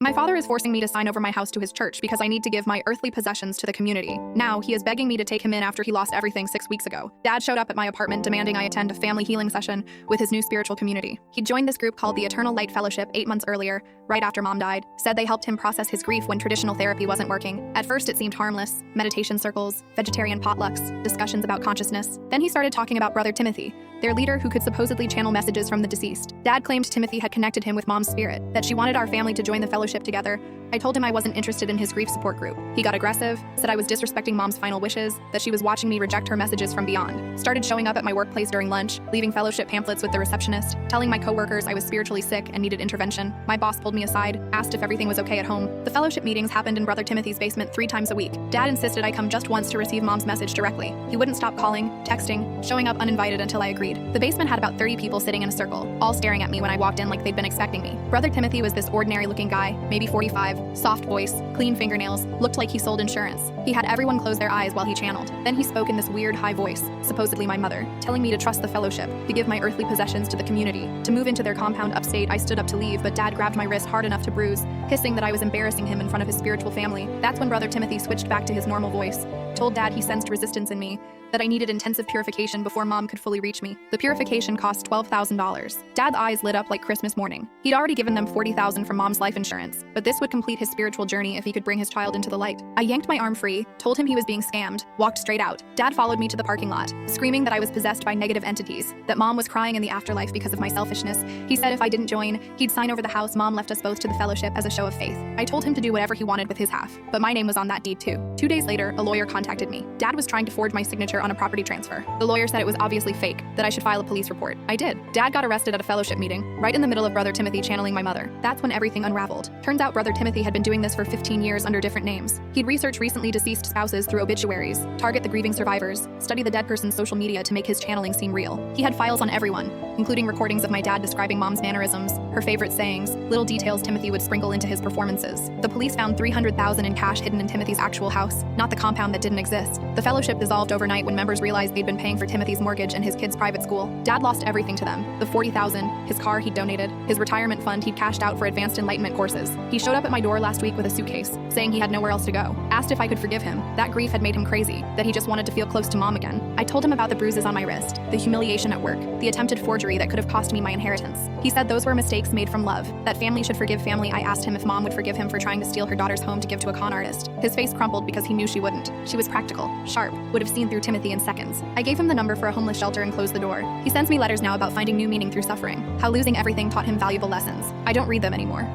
My father is forcing me to sign over my house to his church because I need to give my earthly possessions to the community. Now, he is begging me to take him in after he lost everything 6 weeks ago. Dad showed up at my apartment demanding I attend a family healing session with his new spiritual community. He joined this group called the Eternal Light Fellowship 8 months earlier, right after Mom died. Said they helped him process his grief when traditional therapy wasn't working. At first, it seemed harmless: meditation circles, vegetarian potlucks, discussions about consciousness. Then he started talking about Brother Timothy, their leader who could supposedly channel messages from the deceased. Dad claimed Timothy had connected him with Mom's spirit, that she wanted our family to join the fellowship together. I told him I wasn't interested in his grief support group. He got aggressive, said I was disrespecting Mom's final wishes, that she was watching me reject her messages from beyond. Started showing up at my workplace during lunch, leaving fellowship pamphlets with the receptionist, telling my coworkers I was spiritually sick and needed intervention. My boss pulled me aside, asked if everything was okay at home. The fellowship meetings happened in Brother Timothy's basement 3 times a week. Dad insisted I come just once to receive Mom's message directly. He wouldn't stop calling, texting, showing up uninvited until I agreed. The basement had about 30 people sitting in a circle, all staring at me when I walked in like they'd been expecting me. Brother Timothy was this ordinary-looking guy, maybe 45, soft voice, clean fingernails, looked like he sold insurance. He had everyone close their eyes while he channeled. Then he spoke in this weird high voice, supposedly my mother, telling me to trust the fellowship, to give my earthly possessions to the community, to move into their compound upstate. I stood up to leave, but Dad grabbed my wrist hard enough to bruise, hissing that I was embarrassing him in front of his spiritual family. That's when Brother Timothy switched back to his normal voice, told Dad he sensed resistance in me, that I needed intensive purification before Mom could fully reach me. The purification cost $12,000. Dad's eyes lit up like Christmas morning. He'd already given them $40,000 from Mom's life insurance, but this would complete his spiritual journey if he could bring his child into the light. I yanked my arm free, told him he was being scammed, walked straight out. Dad followed me to the parking lot, screaming that I was possessed by negative entities, that Mom was crying in the afterlife because of my selfishness. He said if I didn't join, he'd sign over the house. Mom left us both to the fellowship as a show of faith. I told him to do whatever he wanted with his half, but my name was on that deed too. 2 days later, a lawyer contacted me. Dad was trying to forge my signature on a property transfer. The lawyer said it was obviously fake, that I should file a police report. I did. Dad got arrested at a fellowship meeting, right in the middle of Brother Timothy channeling my mother. That's when everything unraveled. Turns out Brother Timothy had been doing this for 15 years under different names. He'd research recently deceased spouses through obituaries, target the grieving survivors, study the dead person's social media to make his channeling seem real. He had files on everyone, including recordings of my dad describing Mom's mannerisms, her favorite sayings, little details Timothy would sprinkle into his performances. The police found $300,000 in cash hidden in Timothy's actual house, not the compound that didn't exist. The fellowship dissolved overnight when members realized they'd been paying for Timothy's mortgage and his kids' private school. Dad lost everything to them: the $40,000, his car he'd donated, his retirement fund he'd cashed out for advanced enlightenment courses. He showed up at my door last week with a suitcase, saying he had nowhere else to go. Asked if I could forgive him. That grief had made him crazy, that he just wanted to feel close to Mom again. I told him about the bruises on my wrist, the humiliation at work, the attempted forgery that could have cost me my inheritance. He said those were mistakes made from love, that family should forgive family. I asked him if Mom would forgive him for trying to steal her daughter's home to give to a con artist. His face crumpled because he knew she wouldn't. She was practical, sharp, would have seen through Timothy in seconds. I gave him the number for a homeless shelter and closed the door. He sends me letters now about finding new meaning through suffering, how losing everything taught him valuable lessons. I don't read them anymore.